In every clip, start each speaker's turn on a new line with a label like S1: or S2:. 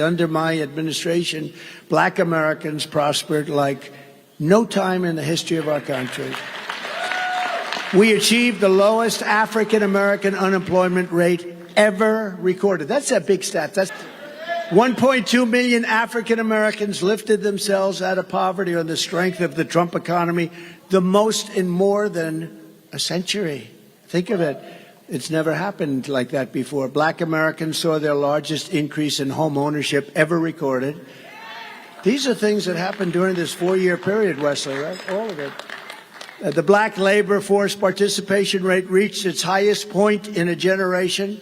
S1: Under my administration, black Americans prospered like no time in the history of our country. We achieved the lowest African American unemployment rate ever recorded. That's a big stat. That's 1.2 million African Americans lifted themselves out of poverty on the strength of the Trump economy, the most in more than a century. Think of it. It's never happened like that before. Black Americans saw their largest increase in home ownership ever recorded. These are things that happened during this 4-year period, Wesley, right? All of it. The black labor force participation rate reached its highest point in a generation.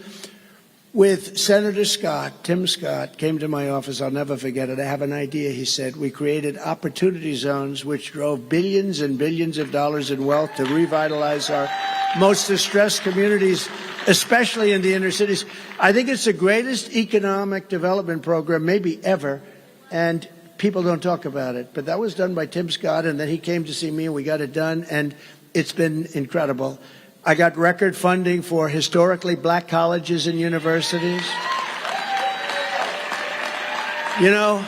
S1: With Senator Scott, Tim Scott, came to my office. I'll never forget it. I have an idea, he said. We created opportunity zones which drove billions and billions of dollars in wealth to revitalize our most distressed communities, especially in the inner cities. I think it's the greatest economic development program maybe ever, and people don't talk about it. But that was done by Tim Scott, and then he came to see me, and we got it done, and it's been incredible. I got record funding for historically black colleges and universities. You know,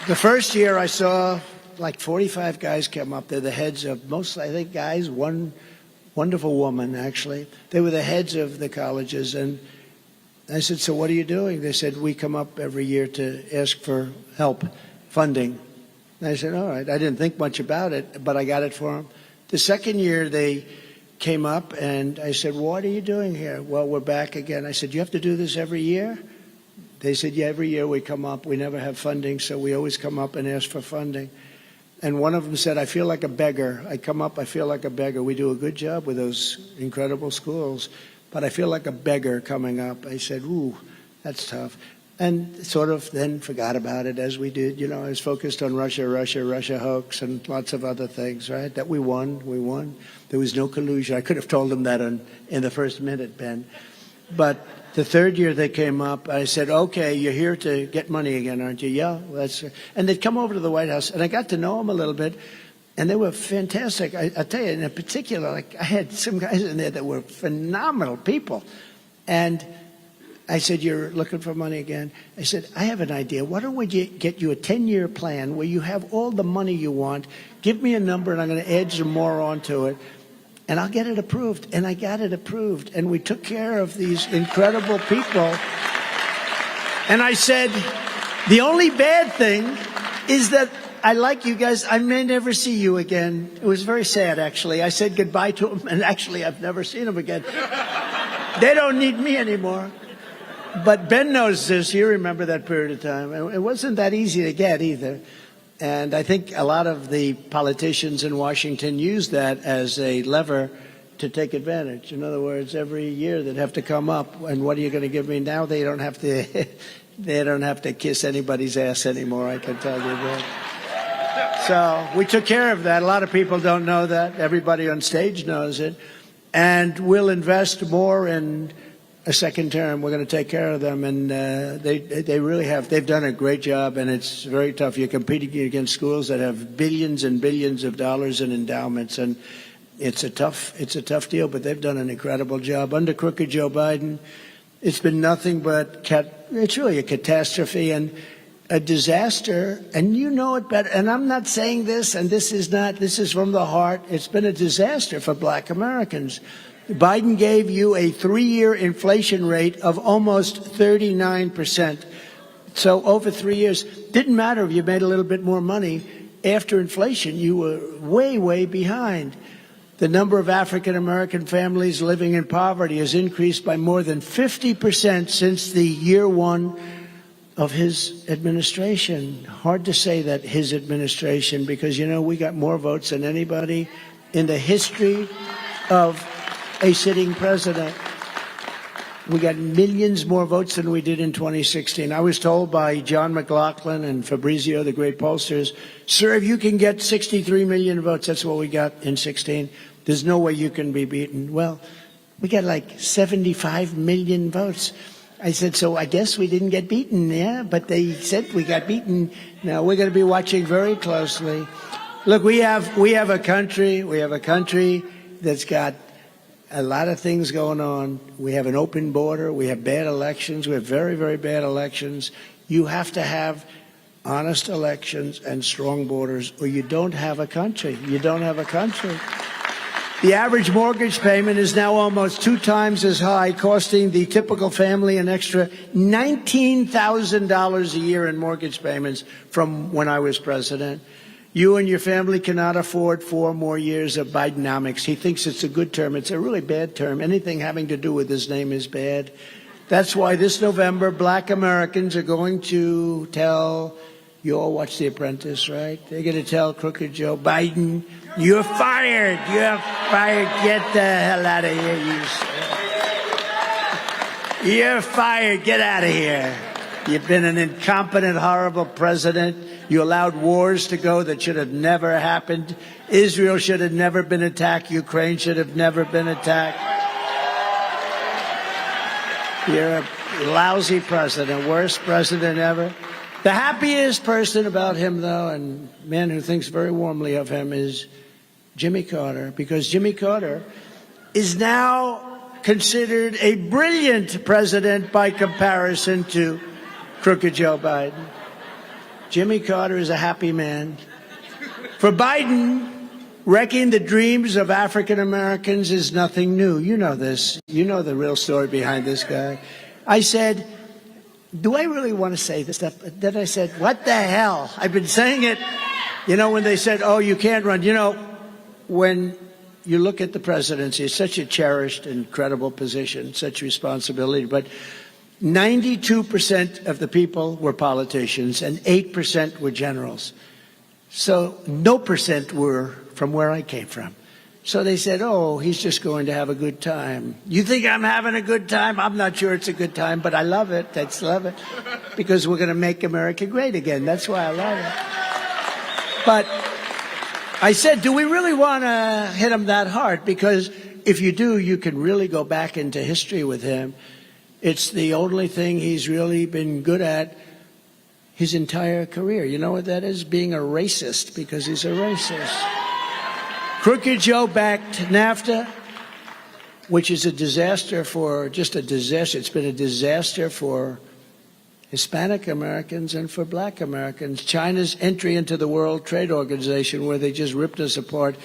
S1: the first year I saw like 45 guys come up. They're the heads of most, I think, guys, one wonderful woman, actually. They were the heads of the colleges. And I said, so what are you doing? They said, we come up every year to ask for help, funding. And I said, all right. I didn't think much about it, but I got it for them. The second year they came up, and I said, what are you doing here? Well, we're back again. I said, you have to do this every year? They said, yeah, every year we come up. We never have funding, so we always come up and ask for funding. And one of them said, I feel like a beggar. I come up, I feel like a beggar. We do a good job with those incredible schools, but I feel like a beggar coming up. I said, ooh, that's tough. And sort of then forgot about it as we did. You know, I was focused on Russia hoax and lots of other things, right? That we won. There was no collusion. I could have told them that in the first minute, Ben. But the third year they came up, I said, okay, you're here to get money again, aren't you? Yeah, that's. And they'd come over to the White House, and I got to know them a little bit, and they were fantastic. I tell you, in particular, like I had some guys in there that were phenomenal people. And I said, you're looking for money again? I said, I have an idea. Why don't we get you a 10-year plan where you have all the money you want? Give me a number, and I'm going to add some more onto it, and I'll get it approved. And I got it approved, and we took care of these incredible people. And I said, the only bad thing is that I like you guys. I may never see you again. It was very sad, actually. I said goodbye to them, and actually I've never seen them again. They don't need me anymore. But Ben knows this. You remember that period of time. It wasn't that easy to get either. And I think a lot of the politicians in Washington used that as a lever to take advantage. In other words, every year they'd have to come up, and what are you going to give me now? They don't have to they don't have to kiss anybody's ass anymore, I can tell you that. So we took care of that. A lot of people don't know that. Everybody on stage knows it. And we'll invest more in a second term. We're going to take care of them, and they really have. They've done a great job, and it's very tough. You're competing against schools that have billions and billions of dollars in endowments, and it's a tough deal. But they've done an incredible job under crooked Joe Biden. It's been nothing but it's really a catastrophe and a disaster, and you know it better. And I'm not saying this, and this is from the heart. It's been a disaster for black Americans. Biden gave you a 3-year inflation rate of almost 39%. So over 3 years, didn't matter if you made a little bit more money. After inflation, you were way, way behind. The number of African American families living in poverty has increased by more than 50% since the year one of his administration. Hard to say that his administration, because, you know, we got more votes than anybody in the history of a sitting president. We got millions more votes than we did in 2016. I was told by John McLaughlin and Fabrizio, the great pollsters, sir, if you can get 63 million votes, that's what we got in 16, there's no way you can be beaten. Well, we got like 75 million votes. I said, so I guess we didn't get beaten, yeah? But they said we got beaten. Now, we're going to be watching very closely. Look, we have a country that's got a lot of things going on. We have an open border. We have bad elections. We have very, very bad elections. You have to have honest elections and strong borders, or you don't have a country. You don't have a country. The average mortgage payment is now almost 2 times as high, costing the typical family an extra $19,000 a year in mortgage payments from when I was president. You and your family cannot afford 4 more years of Bidenomics. He thinks it's a good term. It's a really bad term. Anything having to do with his name is bad. That's why this November, black Americans are going to tell, you all watch The Apprentice, right? They're going to tell Crooked Joe Biden, you're fired. You're fired. Get the hell out of here. You're fired. Get out of here. You've been an incompetent, horrible president. You allowed wars to go that should have never happened. Israel should have never been attacked. Ukraine should have never been attacked. You're a lousy president, worst president ever. The happiest person about him, though, and man who thinks very warmly of him, is Jimmy Carter, because Jimmy Carter is now considered a brilliant president by comparison to Crooked Joe Biden. Jimmy Carter is a happy man. For Biden, wrecking the dreams of African Americans is nothing new. You know this. You know the real story behind this guy. I said, do I really want to say this stuff? Then I said, what the hell? I've been saying it. You know, when they said, oh, you can't run. You know, when you look at the presidency, it's such a cherished, incredible position, such responsibility. But 92% of the people were politicians and 8% were generals. So no percent were from where I came from. So they said, oh, he's just going to have a good time. You think I'm having a good time? I'm not sure it's a good time, but I love it. I love it. Because we're going to make America great again. That's why I love it. But I said, do we really want to hit him that hard? Because if you do, you can really go back into history with him. It's the only thing he's really been good at his entire career. You know what that is? Being a racist, because he's a racist. Crooked Joe backed NAFTA, which is a disaster for, just a disaster. It's been a disaster for Hispanic Americans and for black Americans. China's entry into the World Trade Organization, where they just ripped us apart.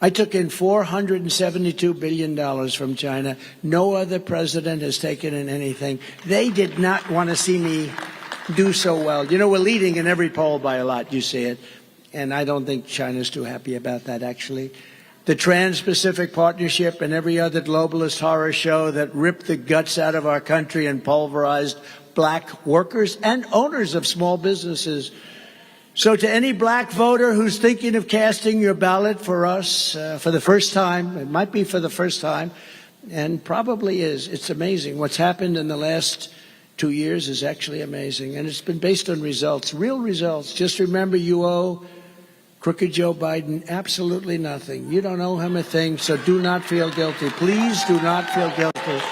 S1: I took in $472 billion from China. No other president has taken in anything. They did not want to see me do so well. You know, we're leading in every poll by a lot. You see it. And I don't think China's too happy about that, actually. The Trans-Pacific Partnership and every other globalist horror show that ripped the guts out of our country and pulverized black workers and owners of small businesses. So to any black voter who's thinking of casting your ballot for us for the first time, it might be for the first time, and probably is. It's amazing. What's happened in the last 2 years is actually amazing, and it's been based on results, real results. Just remember, you owe Crooked Joe Biden absolutely nothing. You don't owe him a thing, so do not feel guilty. Please do not feel guilty.